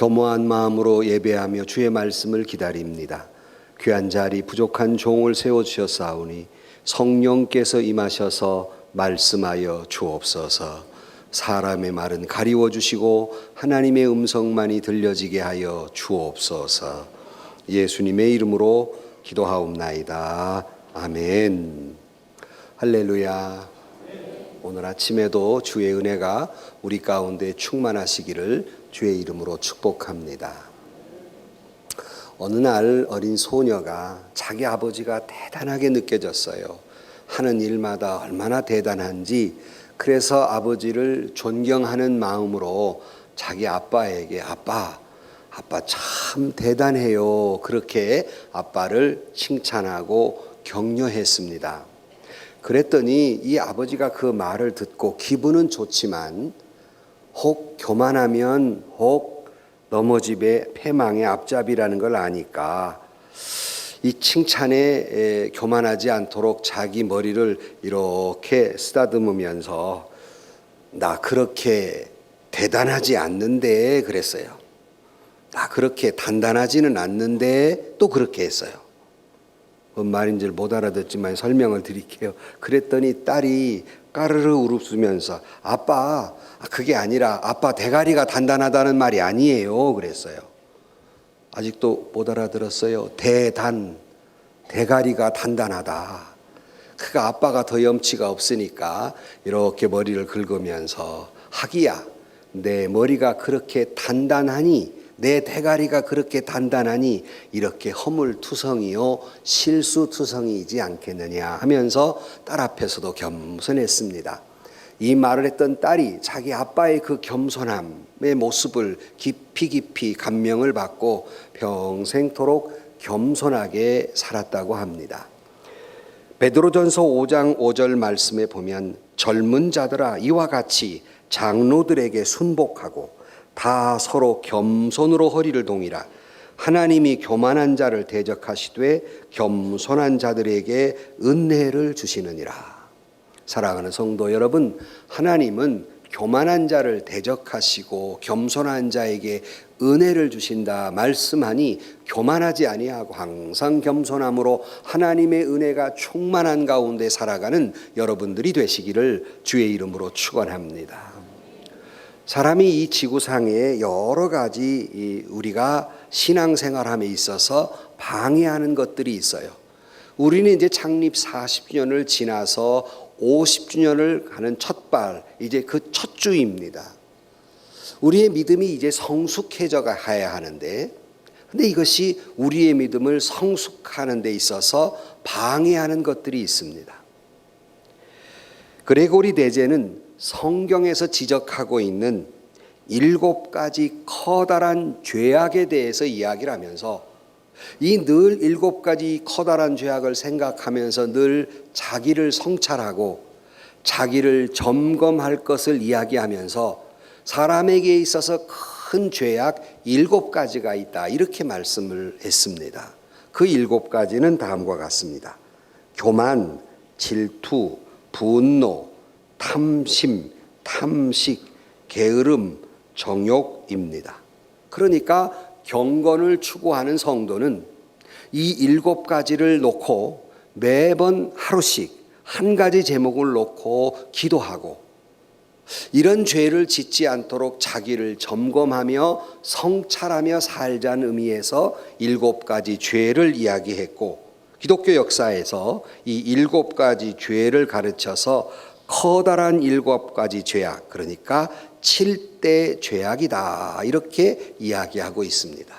겸허한 마음으로 예배하며 주의 말씀을 기다립니다. 귀한 자리 부족한 종을 세워주셨사오니 성령께서 임하셔서 말씀하여 주옵소서. 사람의 말은 가리워 주시고 하나님의 음성만이 들려지게 하여 주옵소서. 예수님의 이름으로 기도하옵나이다. 아멘. 할렐루야. 오늘 아침에도 주의 은혜가 우리 가운데 충만하시기를 주의 이름으로 축복합니다. 어느 날 어린 소녀가 자기 아버지가 대단하게 느껴졌어요. 하는 일마다 얼마나 대단한지. 그래서 아버지를 존경하는 마음으로 자기 아빠에게 아빠 참 대단해요. 그렇게 아빠를 칭찬하고 격려했습니다. 그랬더니 이 아버지가 그 말을 듣고 기분은 좋지만 혹 교만하면 혹 넘어집의 패망의 앞잡이라는 걸 아니까 이 칭찬에 교만하지 않도록 자기 머리를 이렇게 쓰다듬으면서 나 그렇게 대단하지 않는데 그랬어요. 나 그렇게 단단하지는 않는데 또 그렇게 했어요. 뭔 말인지 못 알아듣지만 설명을 드릴게요. 그랬더니 딸이 까르르 웃으면서 아빠 그게 아니라 아빠 대가리가 단단하다는 말이 아니에요 그랬어요. 아직도 못 알아들었어요. 대가리가 단단하다. 그가 아빠가 더 염치가 없으니까 이렇게 머리를 긁으면서 하기야 내 머리가 그렇게 단단하니 내 대가리가 그렇게 단단하니 이렇게 허물투성이요 실수투성이이지 않겠느냐 하면서 딸 앞에서도 겸손했습니다. 이 말을 했던 딸이 자기 아빠의 그 겸손함의 모습을 깊이 감명을 받고 평생토록 겸손하게 살았다고 합니다. 베드로전서 5장 5절 말씀에 보면 젊은 자들아 이와 같이 장로들에게 순복하고 다 서로 겸손으로 허리를 동이라. 하나님이 교만한 자를 대적하시되 겸손한 자들에게 은혜를 주시느니라. 사랑하는 성도 여러분, 하나님은 교만한 자를 대적하시고 겸손한 자에게 은혜를 주신다 말씀하니 교만하지 아니하고 항상 겸손함으로 하나님의 은혜가 충만한 가운데 살아가는 여러분들이 되시기를 주의 이름으로 축원합니다. 사람이 이 지구상에 여러 가지 우리가 신앙생활함에 있어서 방해하는 것들이 있어요. 우리는 이제 창립 40주년을 지나서 50주년을 가는 첫발, 이제 그 첫 주입니다. 우리의 믿음이 이제 성숙해져 가야 하는데, 근데 이것이 우리의 믿음을 성숙하는 데 있어서 방해하는 것들이 있습니다. 그레고리 대제는 성경에서 지적하고 있는 7가지 커다란 죄악에 대해서 이야기를 하면서 이 늘 7가지 커다란 죄악을 생각하면서 늘 자기를 성찰하고 자기를 점검할 것을 이야기하면서 사람에게 있어서 큰 죄악 7가지가 있다 이렇게 말씀을 했습니다. 그 7가지는 다음과 같습니다. 교만, 질투, 분노, 탐심, 탐식, 게으름, 정욕입니다. 그러니까 경건을 추구하는 성도는 이 7가지를 놓고 매번 하루씩 한 가지 제목을 놓고 기도하고 이런 죄를 짓지 않도록 자기를 점검하며 성찰하며 살자는 의미에서 7가지 죄를 이야기했고 기독교 역사에서 이 7가지 죄를 가르쳐서 커다란 7가지 죄악, 그러니까 7대 죄악이다 이렇게 이야기하고 있습니다.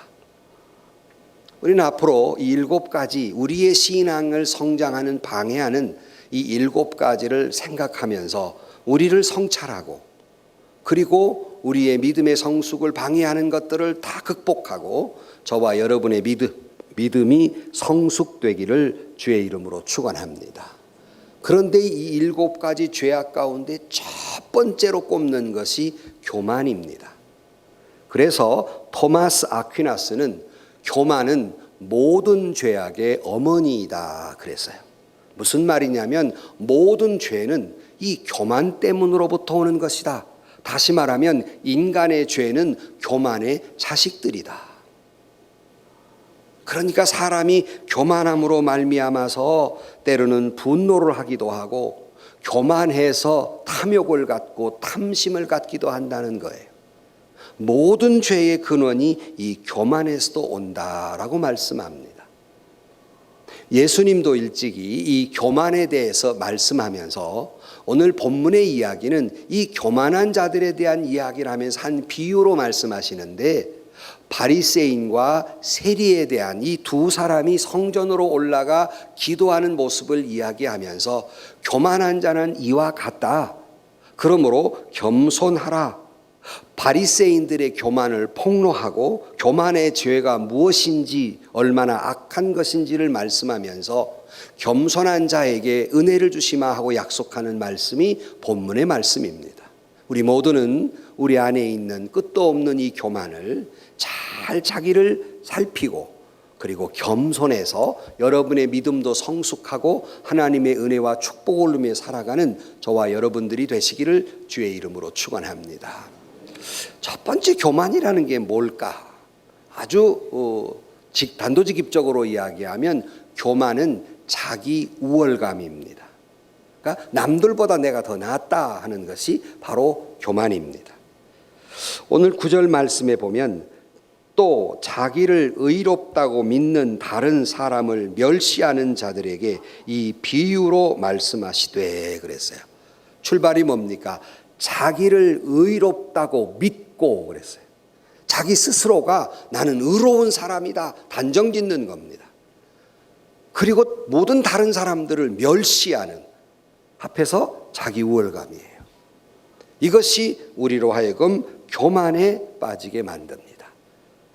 우리는 앞으로 이 7가지 우리의 신앙을 성장하는 방해하는 이 7가지를 생각하면서 우리를 성찰하고 그리고 우리의 믿음의 성숙을 방해하는 것들을 다 극복하고 저와 여러분의 믿음이 성숙되기를 주의 이름으로 축원합니다. 그런데 이 7가지 죄악 가운데 첫 번째로 꼽는 것이 교만입니다. 그래서 토마스 아퀴나스는 교만은 모든 죄악의 어머니이다 그랬어요. 무슨 말이냐면 모든 죄는 이 교만 때문으로부터 오는 것이다. 다시 말하면 인간의 죄는 교만의 자식들이다. 그러니까 사람이 교만함으로 말미암아서 때로는 분노를 하기도 하고 교만해서 탐욕을 갖고 탐심을 갖기도 한다는 거예요. 모든 죄의 근원이 이 교만에서도 온다라고 말씀합니다. 예수님도 일찍이 이 교만에 대해서 말씀하면서 오늘 본문의 이야기는 이 교만한 자들에 대한 이야기를 하면서 한 비유로 말씀하시는데, 바리새인과 세리에 대한 이 두 사람이 성전으로 올라가 기도하는 모습을 이야기하면서 교만한 자는 이와 같다. 그러므로 겸손하라. 바리새인들의 교만을 폭로하고 교만의 죄가 무엇인지 얼마나 악한 것인지를 말씀하면서 겸손한 자에게 은혜를 주시마 하고 약속하는 말씀이 본문의 말씀입니다. 우리 모두는 우리 안에 있는 끝도 없는 이 교만을 잘 자기를 살피고 그리고 겸손해서 여러분의 믿음도 성숙하고 하나님의 은혜와 축복을 누리며 살아가는 저와 여러분들이 되시기를 주의 이름으로 축원합니다. 첫 번째 교만이라는 게 뭘까? 아주 단도직입적으로 이야기하면 교만은 자기 우월감입니다. 그러니까 남들보다 내가 더 낫다 하는 것이 바로 교만입니다. 오늘 9절 말씀에 보면 또 자기를 의롭다고 믿는 다른 사람을 멸시하는 자들에게 이 비유로 말씀하시되 그랬어요. 출발이 뭡니까? 자기를 의롭다고 믿고 그랬어요. 자기 스스로가 나는 의로운 사람이다 단정 짓는 겁니다. 그리고 모든 다른 사람들을 멸시하는, 합해서 자기 우월감이에요. 이것이 우리로 하여금 교만에 빠지게 만듭니다.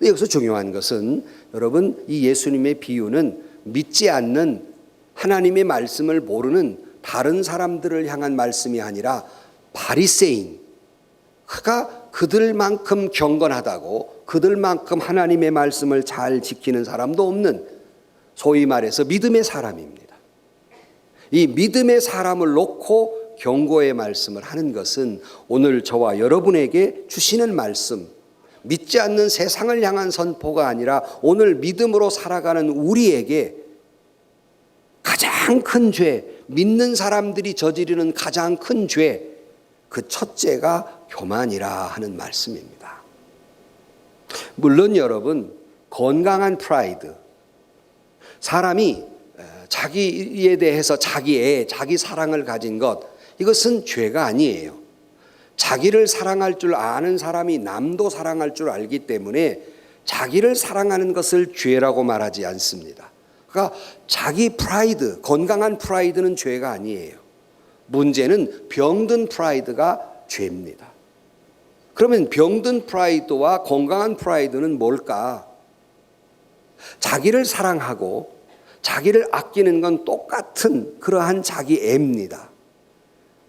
여기서 중요한 것은 여러분, 이 예수님의 비유는 믿지 않는, 하나님의 말씀을 모르는 다른 사람들을 향한 말씀이 아니라 바리새인, 그가 그들만큼 경건하다고 그들만큼 하나님의 말씀을 잘 지키는 사람도 없는, 소위 말해서 믿음의 사람입니다. 이 믿음의 사람을 놓고 경고의 말씀을 하는 것은 오늘 저와 여러분에게 주시는 말씀, 믿지 않는 세상을 향한 선포가 아니라 오늘 믿음으로 살아가는 우리에게 가장 큰 죄, 믿는 사람들이 저지르는 가장 큰 죄, 그 첫째가 교만이라 하는 말씀입니다. 물론 여러분, 건강한 프라이드, 사람이 자기에 대해서 자기 사랑을 가진 것, 이것은 죄가 아니에요. 자기를 사랑할 줄 아는 사람이 남도 사랑할 줄 알기 때문에 자기를 사랑하는 것을 죄라고 말하지 않습니다. 그러니까 자기 프라이드, 건강한 프라이드는 죄가 아니에요. 문제는 병든 프라이드가 죄입니다. 그러면 병든 프라이드와 건강한 프라이드는 뭘까? 자기를 사랑하고 자기를 아끼는 건 똑같은 그러한 자기애입니다.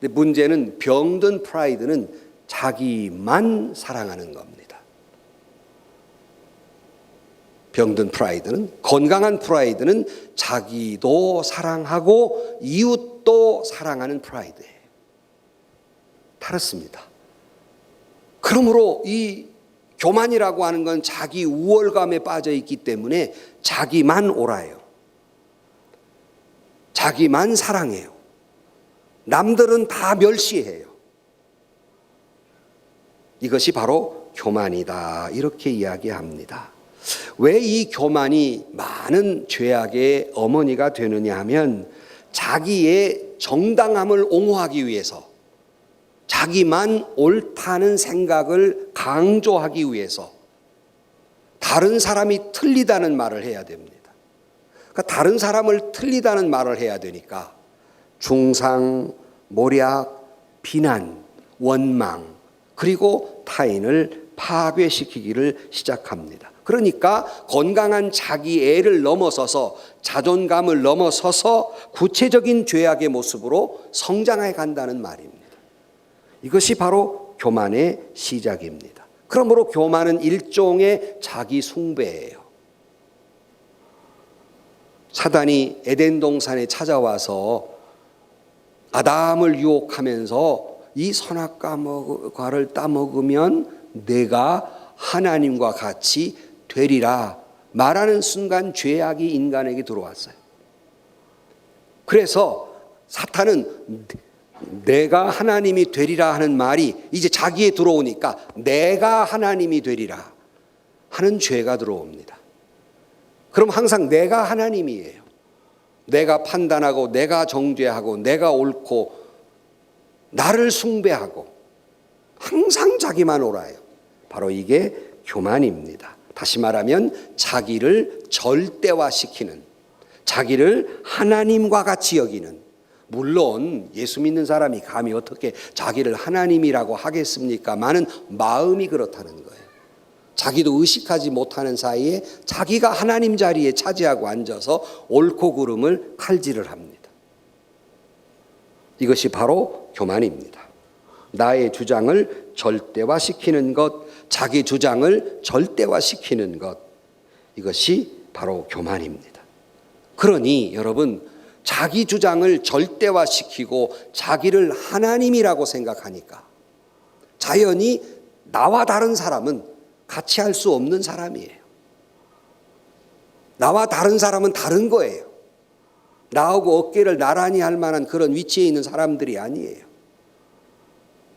근데 문제는 병든 프라이드는 자기만 사랑하는 겁니다. 병든 프라이드는, 건강한 프라이드는 자기도 사랑하고 이웃도 사랑하는 프라이드예요. 다릅니다. 그러므로 이 교만이라고 하는 건 자기 우월감에 빠져 있기 때문에 자기만 옳아요. 자기만 사랑해요. 남들은 다 멸시해요. 이것이 바로 교만이다, 이렇게 이야기합니다. 왜 이 교만이 많은 죄악의 어머니가 되느냐 하면 자기의 정당함을 옹호하기 위해서, 자기만 옳다는 생각을 강조하기 위해서 다른 사람이 틀리다는 말을 해야 됩니다. 그러니까 다른 사람을 틀리다는 말을 해야 되니까 중상, 모략, 비난, 원망, 그리고 타인을 파괴시키기를 시작합니다. 그러니까 건강한 자기애를 넘어서서, 자존감을 넘어서서 구체적인 죄악의 모습으로 성장해 간다는 말입니다. 이것이 바로 교만의 시작입니다. 그러므로 교만은 일종의 자기 숭배예요. 사단이 에덴 동산에 찾아와서 아담을 유혹하면서 이 선악과를 따먹으면 내가 하나님과 같이 되리라 말하는 순간 죄악이 인간에게 들어왔어요. 그래서 사탄은 내가 하나님이 되리라 하는 말이 이제 자기에 들어오니까 내가 하나님이 되리라 하는 죄가 들어옵니다. 그럼 항상 내가 하나님이에요. 내가 판단하고 내가 정죄하고 내가 옳고 나를 숭배하고 항상 자기만 옳아요. 바로 이게 교만입니다. 다시 말하면 자기를 절대화시키는, 자기를 하나님과 같이 여기는. 물론 예수 믿는 사람이 감히 어떻게 자기를 하나님이라고 하겠습니까?많은 마음이 그렇다는 거예요. 자기도 의식하지 못하는 사이에 자기가 하나님 자리에 차지하고 앉아서 옳고 그름을 칼질을 합니다. 이것이 바로 교만입니다. 나의 주장을 절대화시키는 것, 자기 주장을 절대화시키는 것, 이것이 바로 교만입니다. 그러니 여러분, 자기 주장을 절대화시키고 자기를 하나님이라고 생각하니까 자연히 나와 다른 사람은 같이 할 수 없는 사람이에요. 나와 다른 사람은 다른 거예요. 나하고 어깨를 나란히 할 만한 그런 위치에 있는 사람들이 아니에요.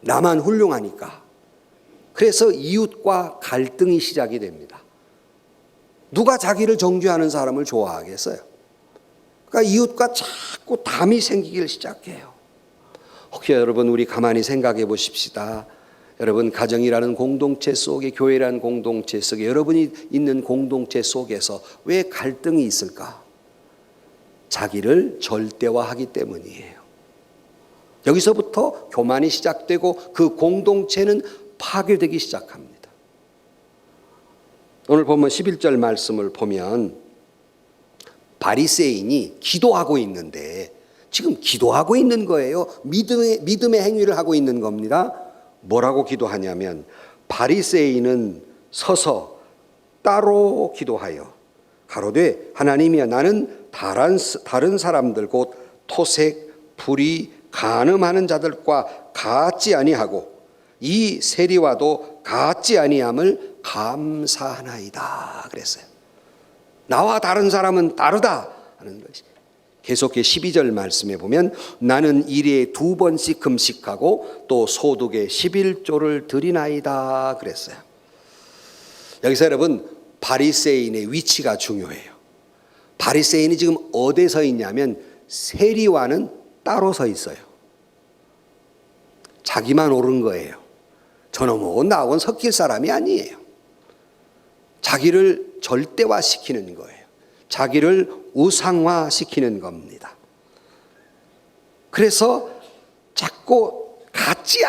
나만 훌륭하니까. 그래서 이웃과 갈등이 시작이 됩니다. 누가 자기를 정죄하는 사람을 좋아하겠어요? 그러니까 이웃과 자꾸 담이 생기기 시작해요. 혹시 여러분, 우리 가만히 생각해 보십시다. 여러분, 가정이라는 공동체 속에, 교회라는 공동체 속에, 여러분이 있는 공동체 속에서 왜 갈등이 있을까? 자기를 절대화하기 때문이에요. 여기서부터 교만이 시작되고 그 공동체는 파괴되기 시작합니다. 오늘 보면 11절 말씀을 보면 바리새인이 기도하고 있는데, 지금 기도하고 있는 거예요. 믿음의 행위를 하고 있는 겁니다. 뭐라고 기도하냐면, 바리새인은 서서 따로 기도하여 가로되, 하나님이여, 나는 다른 사람들 곧 토색, 불의, 간음하는 자들과 같지 아니하고 이 세리와도 같지 아니함을 감사하나이다 그랬어요. 나와 다른 사람은 다르다 하는 것이. 계속해 12절 말씀에 보면 나는 일에 2번씩 금식하고 또 소득의 11조를 드리나이다 그랬어요. 여기서 여러분, 바리새인의 위치가 중요해요. 바리새인이 지금 어디에 서 있냐면 세리와는 따로 서 있어요. 자기만 옳은 거예요. 저놈은 나하고는 섞일 사람이 아니에요. 자기를 절대화시키는 거예요. 자기를 우상화시키는 겁니다. 그래서 자꾸 같지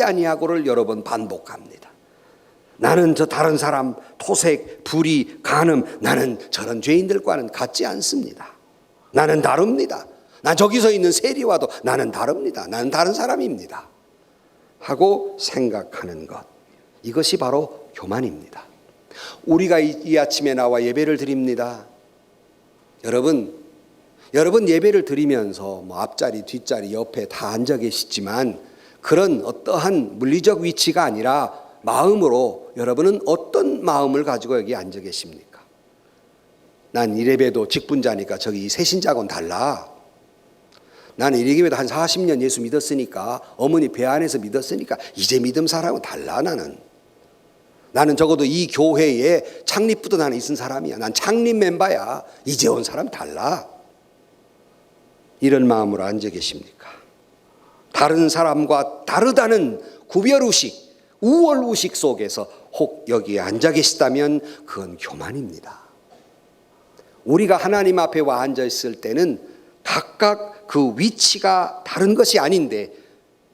아니하고를 여러 번 반복합니다. 나는 저 다른 사람, 토색, 불의, 간음, 나는 저런 죄인들과는 같지 않습니다. 나는 다릅니다. 난 저기서 있는 세리와도 나는 다릅니다. 나는 다른 사람입니다. 하고 생각하는 것. 이것이 바로 교만입니다. 우리가 이 아침에 나와 예배를 드립니다. 여러분 예배를 드리면서 앞자리, 뒷자리, 옆에 다 앉아 계시지만 그런 어떠한 물리적 위치가 아니라 마음으로 여러분은 어떤 마음을 가지고 여기 앉아 계십니까? 난 이 예배도 직분자니까 저기 새신자하고는 달라. 나는 이 예배도 한 40년 예수 믿었으니까, 어머니 배 안에서 믿었으니까 이제 믿음 사람은 달라. 나는 적어도 이 교회에 창립부터 나는 있은 사람이야. 난 창립 멤버야. 이제 온 사람 달라. 이런 마음으로 앉아 계십니까? 다른 사람과 다르다는 구별의식, 우월의식 속에서 혹 여기에 앉아 계시다면 그건 교만입니다. 우리가 하나님 앞에 와 앉아 있을 때는 각각 그 위치가 다른 것이 아닌데,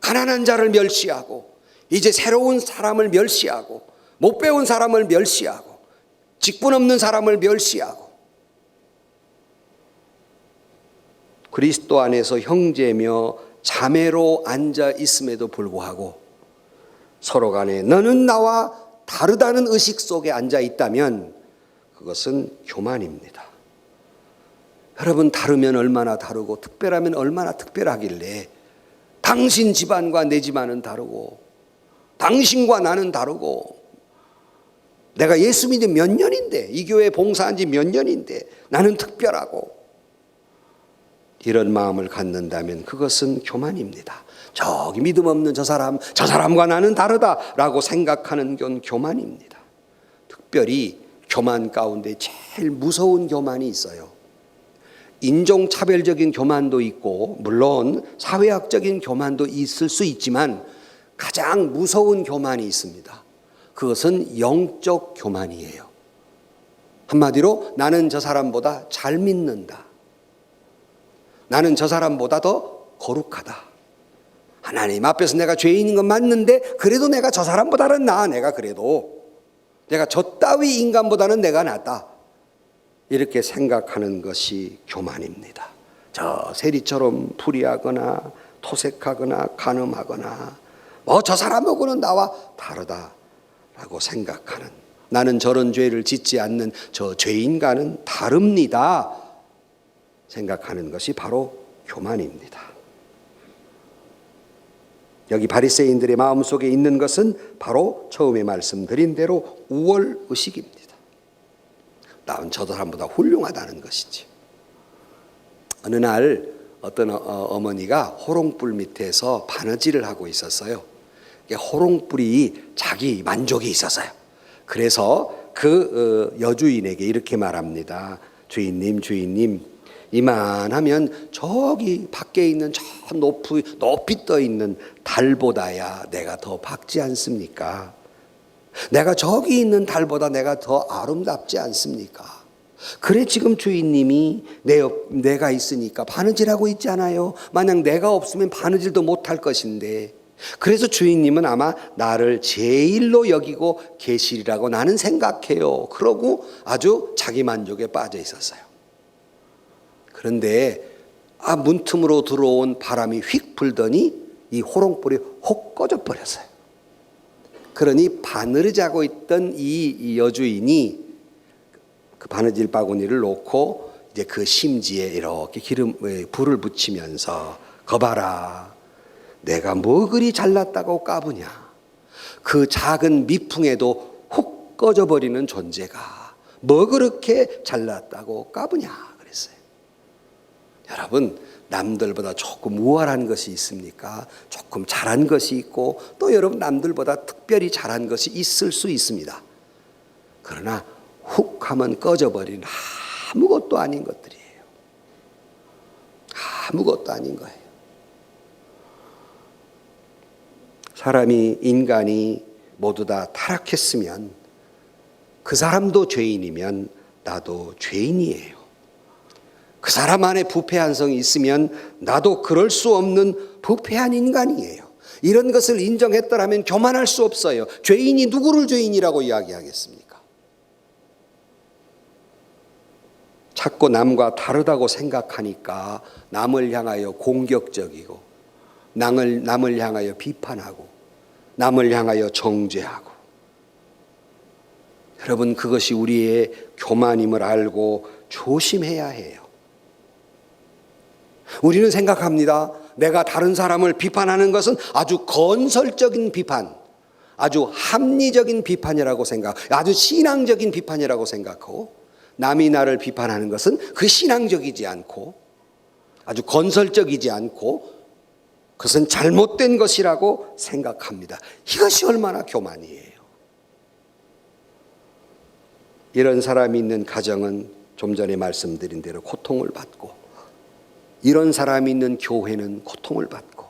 가난한 자를 멸시하고 이제 새로운 사람을 멸시하고 못 배운 사람을 멸시하고 직분 없는 사람을 멸시하고 그리스도 안에서 형제며 자매로 앉아 있음에도 불구하고 서로 간에 너는 나와 다르다는 의식 속에 앉아 있다면 그것은 교만입니다. 여러분, 다르면 얼마나 다르고 특별하면 얼마나 특별하길래 당신 집안과 내 집안은 다르고 당신과 나는 다르고 내가 예수 믿은 몇 년인데 이 교회에 봉사한 지 몇 년인데 나는 특별하고 이런 마음을 갖는다면 그것은 교만입니다. 저기 믿음 없는 저 사람과 나는 다르다라고 생각하는 건 교만입니다. 특별히 교만 가운데 제일 무서운 교만이 있어요. 인종차별적인 교만도 있고 물론 사회학적인 교만도 있을 수 있지만 가장 무서운 교만이 있습니다. 그것은 영적 교만이에요. 한마디로 나는 저 사람보다 잘 믿는다. 나는 저 사람보다 더 거룩하다. 하나님 앞에서 내가 죄인인 건 맞는데 그래도 내가 저 사람보다는 나아. 내가 저 따위 인간보다는 내가 낫다. 이렇게 생각하는 것이 교만입니다. 저 세리처럼 불의하거나 토색하거나 간음하거나 저 사람하고는 나와 다르다라고 생각하는, 나는 저런 죄를 짓지 않는 저 죄인과는 다릅니다 생각하는 것이 바로 교만입니다. 여기 바리새인들의 마음속에 있는 것은 바로 처음에 말씀드린 대로 우월의식입니다. 나는 저 사람보다 훌륭하다는 것이지. 어느 날 어떤 어머니가 호롱불 밑에서 바느질을 하고 있었어요. 호롱불이 자기 만족이 있었어요. 그래서 그 여주인에게 이렇게 말합니다. 주인님, 이만하면 저기 밖에 있는 저 높이 떠 있는 달보다야 내가 더 밝지 않습니까? 내가 저기 있는 달보다 내가 더 아름답지 않습니까? 그래 지금 주인님이 내가 있으니까 바느질하고 있잖아요. 만약 내가 없으면 바느질도 못할 것인데, 그래서 주인님은 아마 나를 제일로 여기고 계시리라고 나는 생각해요. 그러고 아주 자기 만족에 빠져 있었어요. 그런데 문틈으로 들어온 바람이 휙 불더니 이 호롱불이 혹 꺼져 버렸어요. 그러니 바느질하고 있던 이 여주인이 그 바느질 바구니를 놓고 이제 그 심지에 이렇게 불을 붙이면서 거봐라, 내가 뭐 그리 잘났다고 까부냐. 그 작은 미풍에도 훅 꺼져버리는 존재가 뭐 그렇게 잘났다고 까부냐 그랬어요. 여러분, 남들보다 조금 우월한 것이 있습니까? 조금 잘한 것이 있고 또 여러분 남들보다 특별히 잘한 것이 있을 수 있습니다. 그러나 훅 하면 꺼져버린 아무것도 아닌 것들이에요. 아무것도 아닌 거예요. 인간이 모두 다 타락했으면 그 사람도 죄인이면 나도 죄인이에요. 그 사람 안에 부패한 성이 있으면 나도 그럴 수 없는 부패한 인간이에요. 이런 것을 인정했더라면 교만할 수 없어요. 죄인이 누구를 죄인이라고 이야기하겠습니까? 자꾸 남과 다르다고 생각하니까 남을 향하여 공격적이고 남을 향하여 비판하고 남을 향하여 정죄하고, 여러분 그것이 우리의 교만임을 알고 조심해야 해요. 우리는 생각합니다. 내가 다른 사람을 비판하는 것은 아주 건설적인 비판, 아주 합리적인 비판이라고 아주 신앙적인 비판이라고 생각하고, 남이 나를 비판하는 것은 그 신앙적이지 않고 아주 건설적이지 않고 그것은 잘못된 것이라고 생각합니다. 이것이 얼마나 교만이에요. 이런 사람이 있는 가정은 좀 전에 말씀드린 대로 고통을 받고, 이런 사람이 있는 교회는 고통을 받고,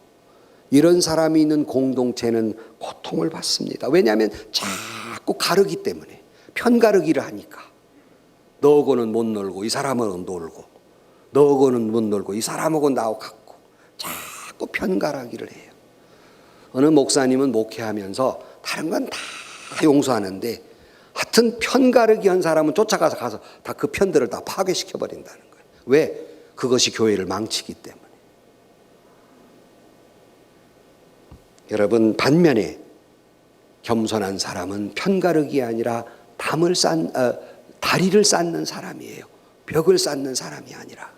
이런 사람이 있는 공동체는 고통을 받습니다. 왜냐하면 자꾸 가르기 때문에, 편가르기를 하니까. 너하고는 못 놀고 이 사람하고는 놀고, 너하고는 못 놀고 이 사람하고는 나하고 같고, 자꾸 편가르기를 해요. 어느 목사님은 목회하면서 다른 건 다 용서하는데 하여튼 편가르기 한 사람은 쫓아가서 다 그 편들을 다 파괴시켜 버린다는 거예요. 왜? 그것이 교회를 망치기 때문에. 여러분, 반면에 겸손한 사람은 편가르기 아니라 다리를 쌓는 사람이에요. 벽을 쌓는 사람이 아니라.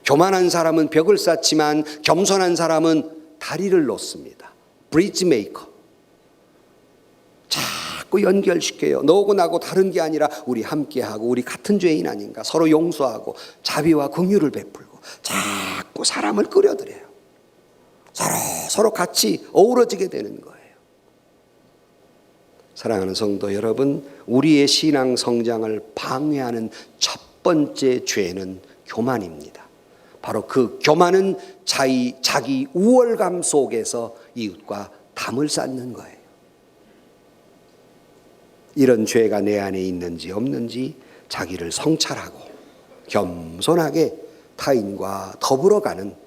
교만한 사람은 벽을 쌓지만 겸손한 사람은 다리를 놓습니다. 브리지 메이커. 자꾸 연결시켜요. 너하고 나하고 다른 게 아니라 우리 함께하고 우리 같은 죄인 아닌가. 서로 용서하고 자비와 긍휼을 베풀고 자꾸 사람을 끌어들여요. 서로 같이 어우러지게 되는 거예요. 사랑하는 성도 여러분, 우리의 신앙 성장을 방해하는 첫 번째 죄는 교만입니다. 바로 그 교만은 자기 우월감 속에서 이웃과 담을 쌓는 거예요. 이런 죄가 내 안에 있는지 없는지 자기를 성찰하고 겸손하게 타인과 더불어가는,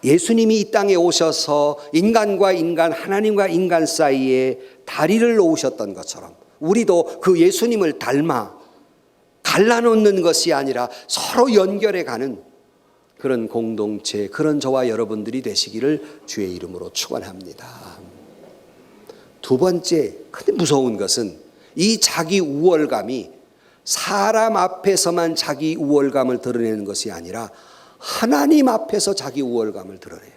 예수님이 이 땅에 오셔서 인간과 인간, 하나님과 인간 사이에 다리를 놓으셨던 것처럼 우리도 그 예수님을 닮아 갈라놓는 것이 아니라 서로 연결해가는 그런 공동체, 그런 저와 여러분들이 되시기를 주의 이름으로 축원합니다. 두 번째, 근데 무서운 것은 이 자기 우월감이 사람 앞에서만 자기 우월감을 드러내는 것이 아니라 하나님 앞에서 자기 우월감을 드러내요.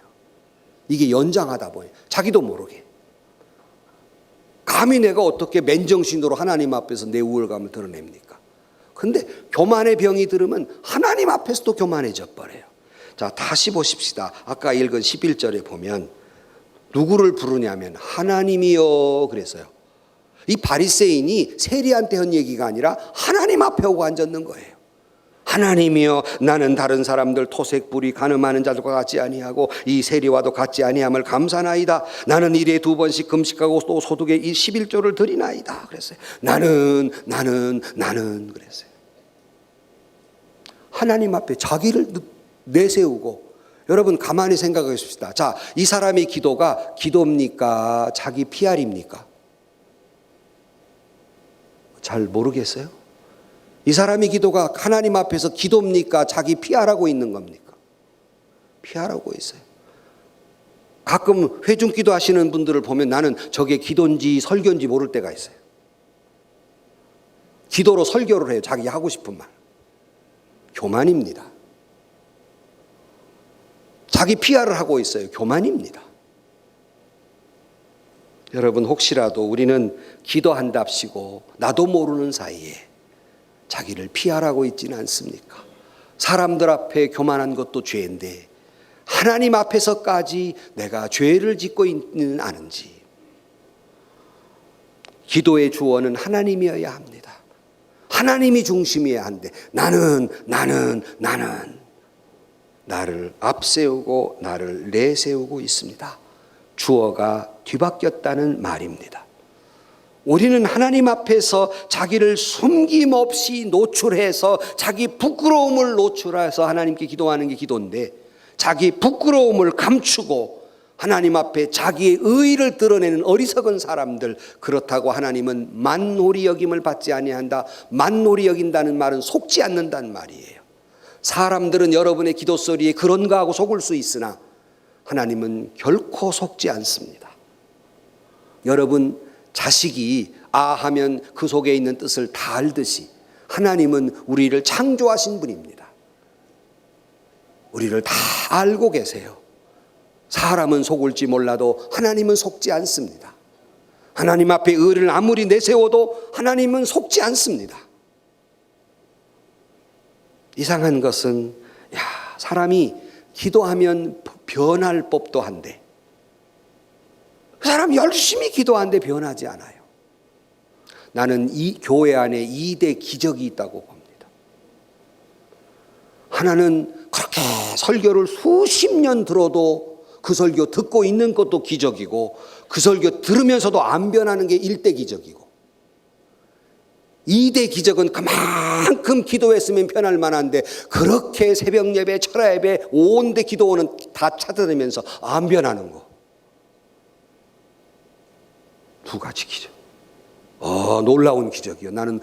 이게 연장하다 보니 자기도 모르게. 감히 내가 어떻게 맨정신으로 하나님 앞에서 내 우월감을 드러냅니까? 근데 교만의 병이 들으면 하나님 앞에서도 교만해져 버려요. 자, 다시 보십시다. 아까 읽은 11절에 보면 누구를 부르냐면 하나님이요 그랬어요. 이 바리새인이 세리한테 한 얘기가 아니라 하나님 앞에 오고 앉았는 거예요. 하나님이여, 나는 다른 사람들 토색불이 가늠하는 자들과 같지 아니하고 이 세리와도 같지 아니함을 감사나이다. 나는 일에 2번씩 금식하고 또 소득에 이 11조를 드리나이다 그랬어요. 나는 그랬어요. 하나님 앞에 자기를 내세우고, 여러분 가만히 생각해 보십시다. 자, 이 사람의 기도가 기도입니까? 자기 PR입니까? 잘 모르겠어요? 이 사람의 기도가 하나님 앞에서 기도입니까? 자기 PR하고 있는 겁니까? PR하고 있어요. 가끔 회중기도 하시는 분들을 보면 나는 저게 기도인지 설교인지 모를 때가 있어요. 기도로 설교를 해요. 자기 하고 싶은 말. 교만입니다. 자기 PR을 하고 있어요. 교만입니다. 여러분, 혹시라도 우리는 기도한답시고 나도 모르는 사이에 자기를 PR하고 있지는 않습니까? 사람들 앞에 교만한 것도 죄인데 하나님 앞에서까지 내가 죄를 짓고 있는 아는지. 기도의 주어는 하나님이어야 합니다. 하나님이 중심이어야 하는데 나는 나를 앞세우고 나를 내세우고 있습니다. 주어가 뒤바뀌었다는 말입니다. 우리는 하나님 앞에서 자기를 숨김없이 노출해서 자기 부끄러움을 노출해서 하나님께 기도하는 게 기도인데, 자기 부끄러움을 감추고 하나님 앞에 자기의 의의를 드러내는 어리석은 사람들, 그렇다고 하나님은 만홀히 여김을 받지 아니한다. 만홀히 여긴다는 말은 속지 않는다는 말이에요. 사람들은 여러분의 기도 소리에 그런가 하고 속을 수 있으나 하나님은 결코 속지 않습니다. 여러분, 자식이 아 하면 그 속에 있는 뜻을 다 알듯이 하나님은 우리를 창조하신 분입니다. 우리를 다 알고 계세요. 사람은 속을지 몰라도 하나님은 속지 않습니다. 하나님 앞에 의를 아무리 내세워도 하나님은 속지 않습니다. 이상한 것은 사람이 기도하면 변할 법도 한데 그 사람 열심히 기도하는데 변하지 않아요. 나는 이 교회 안에 2대 기적이 있다고 봅니다. 하나는 그렇게 설교를 수십 년 들어도 그 설교 듣고 있는 것도 기적이고, 그 설교 들으면서도 안 변하는 게 1대 기적이고, 2대 기적은 그만큼 기도했으면 변할 만한데 그렇게 새벽 예배, 철야 예배, 온데 기도원은 다 찾아다니면서 안 변하는 거. 2가지 기적. 놀라운 기적이요. 나는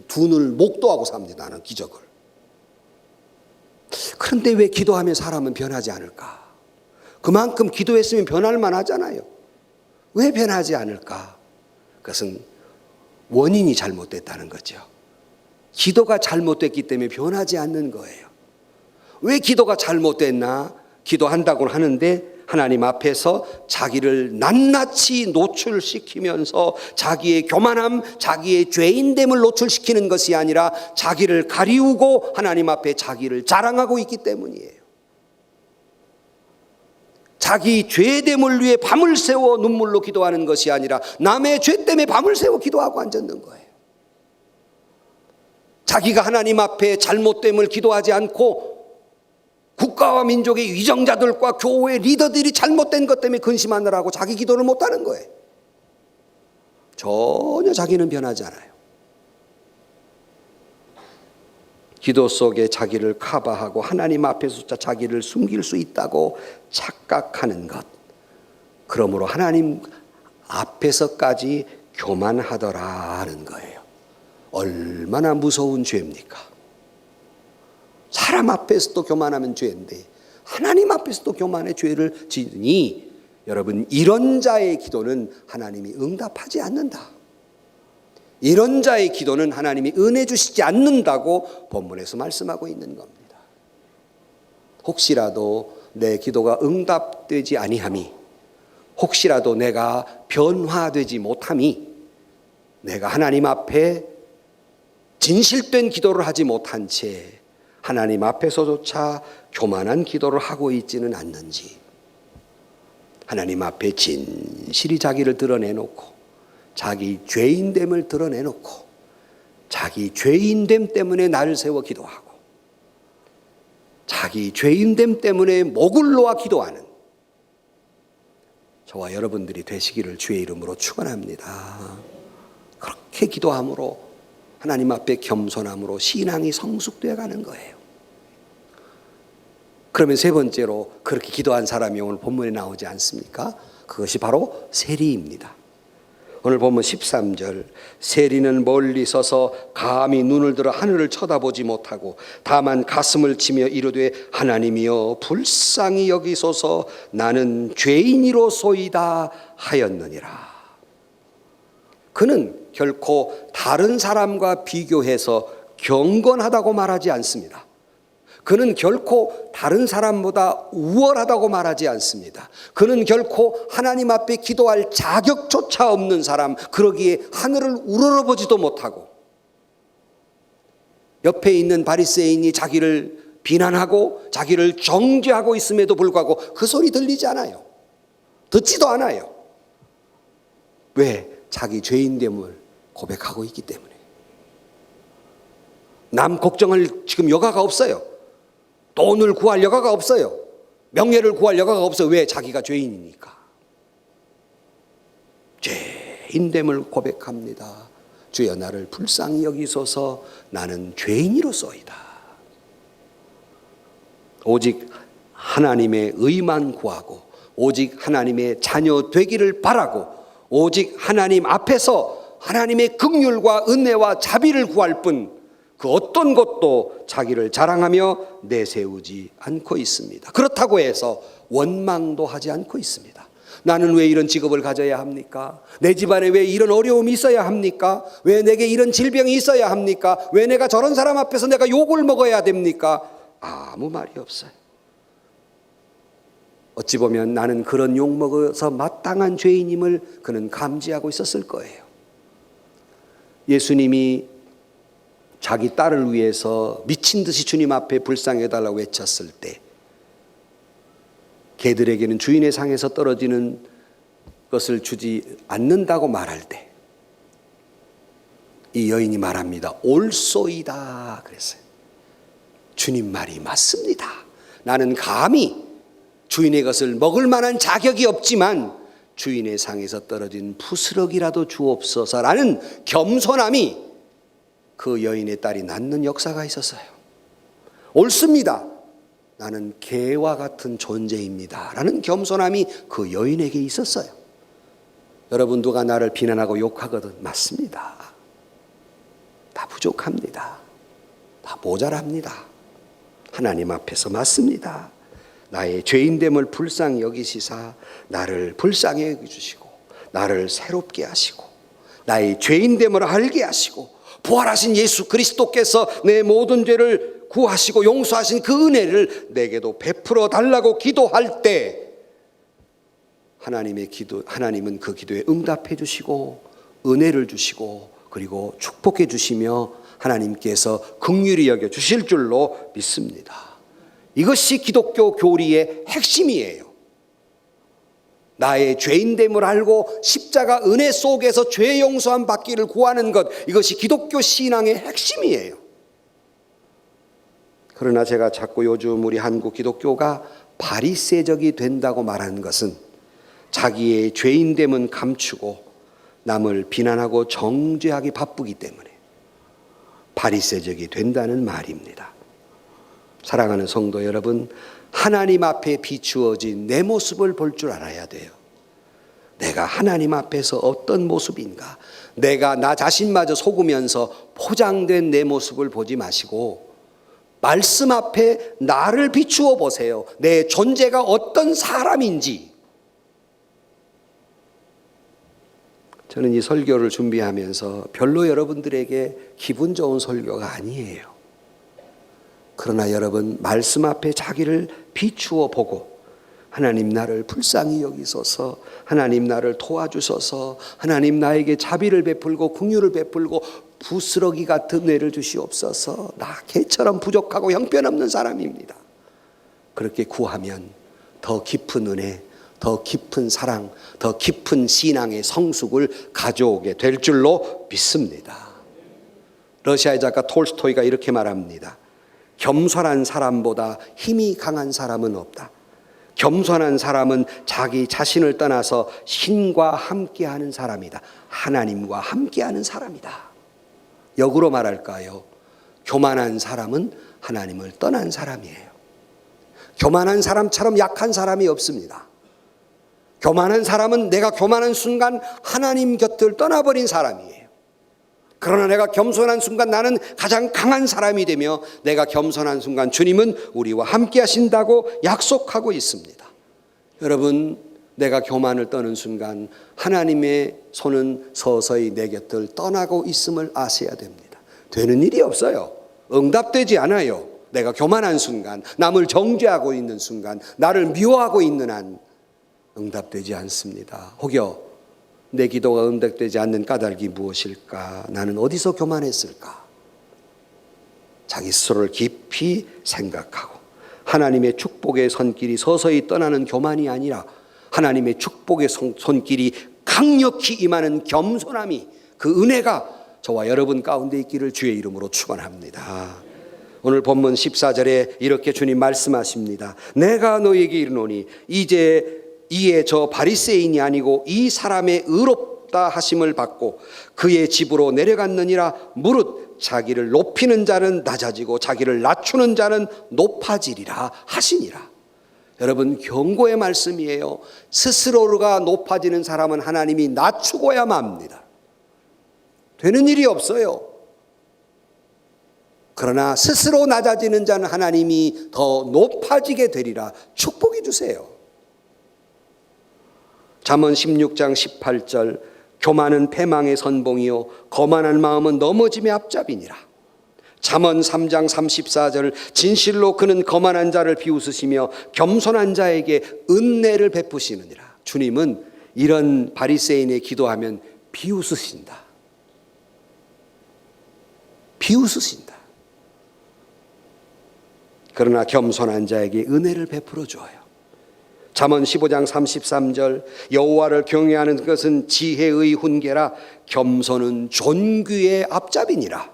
두 눈을 목도하고 삽니다. 나는 기적을. 그런데 왜 기도하면 사람은 변하지 않을까? 그만큼 기도했으면 변할 만하잖아요. 왜 변하지 않을까? 그것은 원인이 잘못됐다는 거죠. 기도가 잘못됐기 때문에 변하지 않는 거예요. 왜 기도가 잘못됐나? 기도한다고 하는데 하나님 앞에서 자기를 낱낱이 노출시키면서 자기의 교만함, 자기의 죄인됨을 노출시키는 것이 아니라 자기를 가리우고 하나님 앞에 자기를 자랑하고 있기 때문이에요. 자기 죄됨을 위해 밤을 새워 눈물로 기도하는 것이 아니라 남의 죄 때문에 밤을 새워 기도하고 앉았는 거예요. 자기가 하나님 앞에 잘못됨을 기도하지 않고 국가와 민족의 위정자들과 교회 리더들이 잘못된 것 때문에 근심하느라고 자기 기도를 못하는 거예요. 전혀 자기는 변하지 않아요. 기도 속에 자기를 커버하고 하나님 앞에서 자기를 숨길 수 있다고 착각하는 것, 그러므로 하나님 앞에서까지 교만하더라는 거예요. 얼마나 무서운 죄입니까? 사람 앞에서도 교만하면 죄인데 하나님 앞에서도 교만의 죄를 지으니, 여러분, 이런 자의 기도는 하나님이 응답하지 않는다. 이런 자의 기도는 하나님이 은혜 주시지 않는다고 본문에서 말씀하고 있는 겁니다. 혹시라도 내 기도가 응답되지 아니함이, 혹시라도 내가 변화되지 못함이, 내가 하나님 앞에 진실된 기도를 하지 못한 채 하나님 앞에서조차 교만한 기도를 하고 있지는 않는지, 하나님 앞에 진실이 자기를 드러내놓고 자기 죄인됨을 드러내놓고 자기 죄인됨 때문에 나를 세워 기도하고 자기 죄인됨 때문에 목을 놓아 기도하는 저와 여러분들이 되시기를 주의 이름으로 축원합니다. 그렇게 기도함으로 하나님 앞에 겸손함으로 신앙이 성숙되어 가는 거예요. 그러면 세 번째로 그렇게 기도한 사람이 오늘 본문에 나오지 않습니까? 그것이 바로 세리입니다. 오늘 보면 13절, 세리는 멀리 서서 감히 눈을 들어 하늘을 쳐다보지 못하고 다만 가슴을 치며 이르되 하나님이여 불쌍히 여기소서 나는 죄인이로소이다 하였느니라. 그는 결코 다른 사람과 비교해서 경건하다고 말하지 않습니다. 그는 결코 다른 사람보다 우월하다고 말하지 않습니다. 그는 결코 하나님 앞에 기도할 자격조차 없는 사람, 그러기에 하늘을 우러러보지도 못하고 옆에 있는 바리새인이 자기를 비난하고 자기를 정죄하고 있음에도 불구하고 그 소리 들리지 않아요. 듣지도 않아요. 왜? 자기 죄인됨을 고백하고 있기 때문에. 남 걱정할 지금 여가가 없어요. 돈을 구할 여가가 없어요. 명예를 구할 여가가 없어요. 왜? 자기가 죄인이니까. 죄인됨을 고백합니다. 주여 나를 불쌍히 여기소서 나는 죄인이로소이다. 오직 하나님의 의만 구하고 오직 하나님의 자녀 되기를 바라고 오직 하나님 앞에서 하나님의 긍휼과 은혜와 자비를 구할 뿐 그 어떤 것도 자기를 자랑하며 내세우지 않고 있습니다. 그렇다고 해서 원망도 하지 않고 있습니다. 나는 왜 이런 직업을 가져야 합니까? 내 집안에 왜 이런 어려움이 있어야 합니까? 왜 내게 이런 질병이 있어야 합니까? 왜 내가 저런 사람 앞에서 내가 욕을 먹어야 됩니까? 아무 말이 없어요. 어찌 보면 나는 그런 욕 먹어서 마땅한 죄인임을 그는 감지하고 있었을 거예요. 예수님이 자기 딸을 위해서 미친 듯이 주님 앞에 불쌍해달라고 외쳤을 때 개들에게는 주인의 상에서 떨어지는 것을 주지 않는다고 말할 때 이 여인이 말합니다. 옳소이다 그랬어요. 주님 말이 맞습니다. 나는 감히 주인의 것을 먹을 만한 자격이 없지만 주인의 상에서 떨어진 부스러기라도 주옵소서라는 겸손함이 그 여인의 딸이 낳는 역사가 있었어요. 옳습니다. 나는 개와 같은 존재입니다. 라는 겸손함이 그 여인에게 있었어요. 여러분 누가 나를 비난하고 욕하거든 맞습니다. 다 부족합니다. 다 모자랍니다. 하나님 앞에서 맞습니다. 나의 죄인됨을 불쌍히 여기시사 나를 불쌍히 여기주시고 나를 새롭게 하시고 나의 죄인됨을 알게 하시고 부활하신 예수 그리스도께서 내 모든 죄를 구하시고 용서하신 그 은혜를 내게도 베풀어 달라고 기도할 때 하나님은 그 기도에 응답해 주시고 은혜를 주시고 그리고 축복해 주시며 하나님께서 긍휼히 여겨 주실 줄로 믿습니다. 이것이 기독교 교리의 핵심이에요. 나의 죄인됨을 알고 십자가 은혜 속에서 죄 용서함 받기를 구하는 것, 이것이 기독교 신앙의 핵심이에요. 그러나 제가 자꾸 요즘 우리 한국 기독교가 바리새적이 된다고 말하는 것은 자기의 죄인됨은 감추고 남을 비난하고 정죄하기 바쁘기 때문에 바리새적이 된다는 말입니다. 사랑하는 성도 여러분, 하나님 앞에 비추어진 내 모습을 볼 줄 알아야 돼요. 내가 하나님 앞에서 어떤 모습인가? 내가 나 자신마저 속으면서 포장된 내 모습을 보지 마시고 말씀 앞에 나를 비추어 보세요. 내 존재가 어떤 사람인지. 저는 이 설교를 준비하면서 별로 여러분들에게 기분 좋은 설교가 아니에요. 그러나 여러분, 말씀 앞에 자기를 비추어 보고 하나님 나를 불쌍히 여기소서, 하나님 나를 도와주소서, 하나님 나에게 자비를 베풀고 긍휼을 베풀고 부스러기 같은 뇌를 주시옵소서, 나 개처럼 부족하고 형편없는 사람입니다. 그렇게 구하면 더 깊은 은혜, 더 깊은 사랑, 더 깊은 신앙의 성숙을 가져오게 될 줄로 믿습니다. 러시아의 작가 톨스토이가 이렇게 말합니다. 겸손한 사람보다 힘이 강한 사람은 없다. 겸손한 사람은 자기 자신을 떠나서 신과 함께하는 사람이다. 하나님과 함께하는 사람이다. 역으로 말할까요? 교만한 사람은 하나님을 떠난 사람이에요. 교만한 사람처럼 약한 사람이 없습니다. 교만한 사람은 내가 교만한 순간 하나님 곁을 떠나버린 사람이에요. 그러나 내가 겸손한 순간 나는 가장 강한 사람이 되며 내가 겸손한 순간 주님은 우리와 함께 하신다고 약속하고 있습니다. 여러분, 내가 교만을 떠는 순간 하나님의 손은 서서히 내 곁을 떠나고 있음을 아셔야 됩니다. 되는 일이 없어요. 응답되지 않아요. 내가 교만한 순간, 남을 정죄하고 있는 순간, 나를 미워하고 있는 한 응답되지 않습니다. 혹여 내 기도가 응답되지 않는 까닭이 무엇일까? 나는 어디서 교만했을까? 자기 스스로를 깊이 생각하고 하나님의 축복의 손길이 서서히 떠나는 교만이 아니라 하나님의 축복의 손길이 강력히 임하는 겸손함이, 그 은혜가 저와 여러분 가운데 있기를 주의 이름으로 축원합니다. 오늘 본문 14절에 이렇게 주님 말씀하십니다. 내가 너에게 이르노니 이에 저 바리새인이 아니고 이 사람의 의롭다 하심을 받고 그의 집으로 내려갔느니라. 무릇 자기를 높이는 자는 낮아지고 자기를 낮추는 자는 높아지리라 하시니라. 여러분, 경고의 말씀이에요. 스스로가 높아지는 사람은 하나님이 낮추고야만 합니다. 되는 일이 없어요. 그러나 스스로 낮아지는 자는 하나님이 더 높아지게 되리라 축복해 주세요. 잠언 16장 18절, 교만은 패망의 선봉이요 거만한 마음은 넘어짐의 앞잡이니라. 잠언 3장 34절, 진실로 그는 거만한 자를 비웃으시며 겸손한 자에게 은혜를 베푸시느니라. 주님은 이런 바리새인의 기도하면 비웃으신다. 비웃으신다. 그러나 겸손한 자에게 은혜를 베풀어 줘요. 잠언 15장 33절, 여호와를 경외하는 것은 지혜의 훈계라 겸손은 존귀의 앞잡이니라.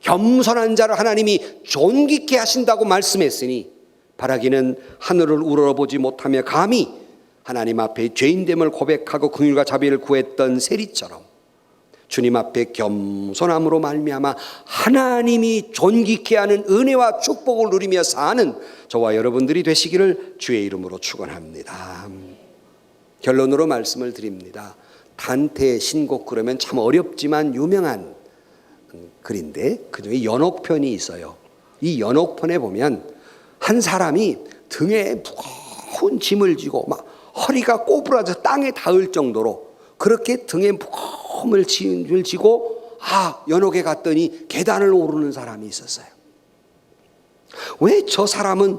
겸손한 자를 하나님이 존귀케 하신다고 말씀했으니 바라기는 하늘을 우러러보지 못하며 감히 하나님 앞에 죄인됨을 고백하고 긍휼과 자비를 구했던 세리처럼 주님 앞에 겸손함으로 말미암아 하나님이 존귀케 하는 은혜와 축복을 누리며 사는 저와 여러분들이 되시기를 주의 이름으로 축원합니다. 결론으로 말씀을 드립니다. 단테의 신곡 그러면 참 어렵지만 유명한 글인데 그중에 연옥편이 있어요. 이 연옥편에 보면 한 사람이 등에 무거운 짐을 지고 막 허리가 꼬부라져 땅에 닿을 정도로 그렇게 등에 무거운 짐을 지고 연옥에 갔더니 계단을 오르는 사람이 있었어요. 왜 저 사람은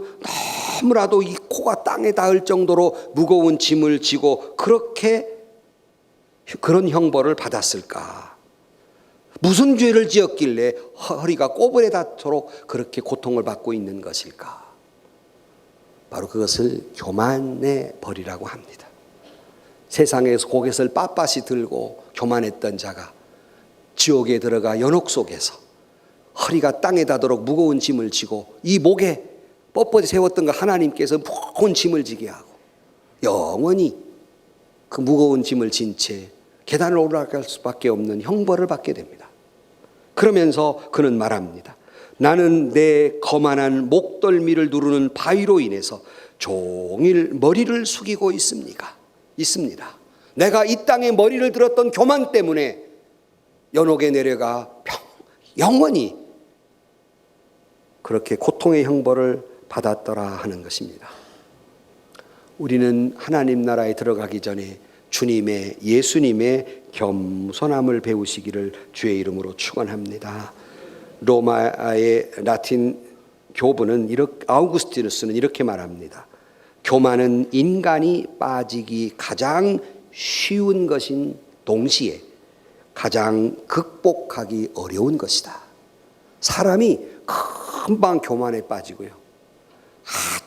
너무나도 이 코가 땅에 닿을 정도로 무거운 짐을 지고 그런 형벌을 받았을까? 무슨 죄를 지었길래 허리가 꼬부에 닿도록 그렇게 고통을 받고 있는 것일까? 바로 그것을 교만의 벌이라고 합니다. 세상에서 고갯을 빳빳이 들고 교만했던 자가 지옥에 들어가 연옥 속에서 허리가 땅에 닿도록 무거운 짐을 지고 이 목에 뻣뻣이 세웠던 거 하나님께서 무거운 짐을 지게 하고 영원히 그 무거운 짐을 진 채 계단을 올라갈 수밖에 없는 형벌을 받게 됩니다. 그러면서 그는 말합니다. 나는 내 거만한 목덜미를 누르는 바위로 인해서 종일 머리를 숙이고 있습니다. 내가 이 땅에 머리를 들었던 교만 때문에 연옥에 내려가 영원히 그렇게 고통의 형벌을 받았더라 하는 것입니다. 우리는 하나님 나라에 들어가기 전에 예수님의 겸손함을 배우시기를 주의 이름으로 축원합니다. 로마의 라틴 교부는 아우구스티누스는 이렇게 말합니다. 교만은 인간이 빠지기 가장 쉬운 것인 동시에 가장 극복하기 어려운 것이다. 사람이 금방 교만에 빠지고요.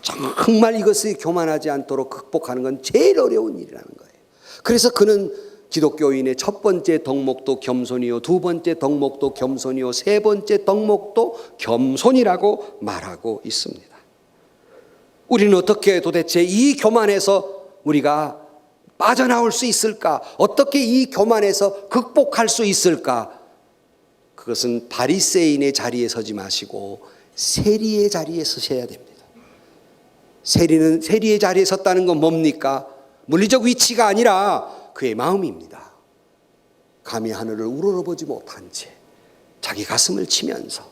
정말 이것을 교만하지 않도록 극복하는 건 제일 어려운 일이라는 거예요. 그래서 그는 기독교인의 첫 번째 덕목도 겸손이요, 두 번째 덕목도 겸손이요, 세 번째 덕목도 겸손이라고 말하고 있습니다. 우리는 어떻게 도대체 이 교만에서 우리가 빠져나올 수 있을까? 어떻게 이 교만에서 극복할 수 있을까? 그것은 바리새인의 자리에 서지 마시고 세리의 자리에 서셔야 됩니다. 세리의 자리에 섰다는 건 뭡니까? 물리적 위치가 아니라 그의 마음입니다. 감히 하늘을 우러러보지 못한 채 자기 가슴을 치면서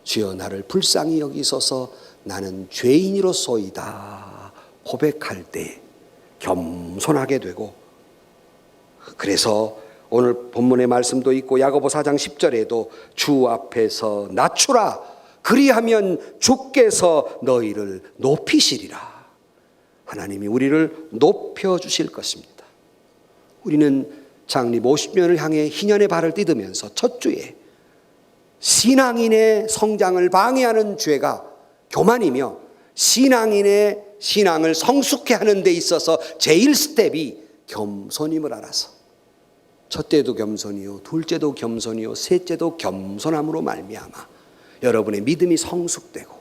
주여 나를 불쌍히 여기소서 나는 죄인이로소이다 고백할 때 겸손하게 되고, 그래서 오늘 본문의 말씀도 있고 야고보 4장 10절에도 주 앞에서 낮추라 그리하면 주께서 너희를 높이시리라. 하나님이 우리를 높여주실 것입니다. 우리는 장립 50년을 향해 희년의 발을 딛으면서 첫 주에 신앙인의 성장을 방해하는 죄가 교만이며 신앙인의 신앙을 성숙해 하는 데 있어서 제일 스텝이 겸손임을 알아서 첫째도 겸손이요, 둘째도 겸손이요, 셋째도 겸손함으로 말미암아 여러분의 믿음이 성숙되고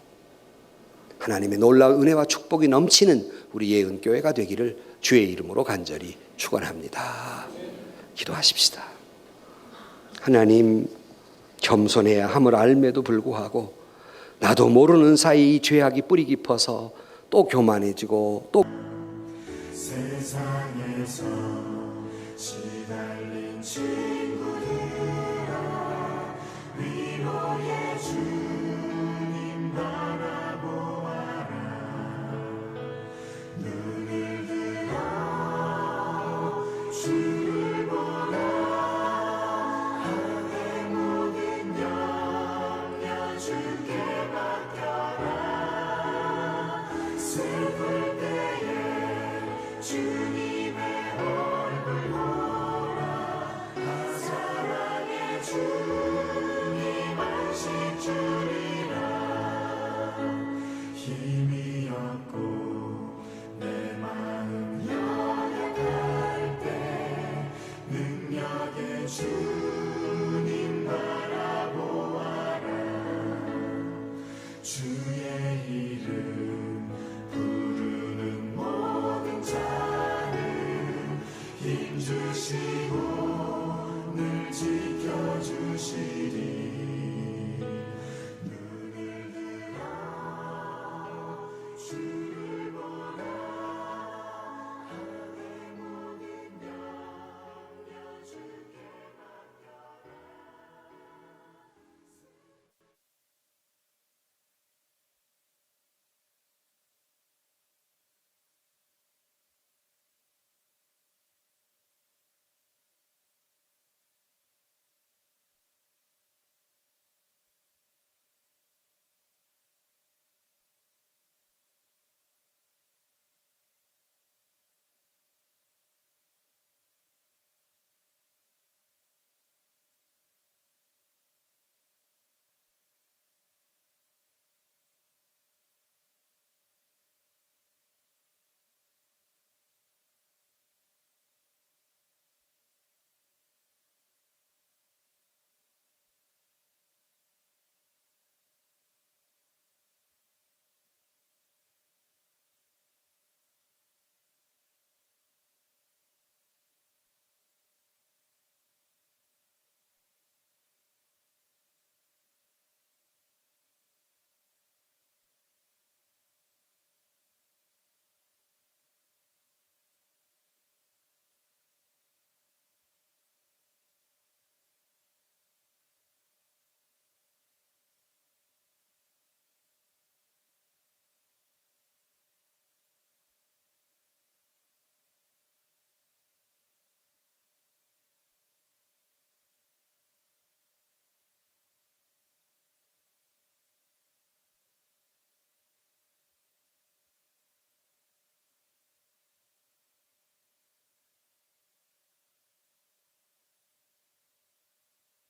하나님의 놀라운 은혜와 축복이 넘치는 우리 예은교회가 되기를 주의 이름으로 간절히 축원합니다. 기도하십시다. 하나님, 겸손해야 함을 알매도 불구하고 나도 모르는 사이 이 죄악이 뿌리 깊어서 또 교만해지고 또 세상에서 시달린 죄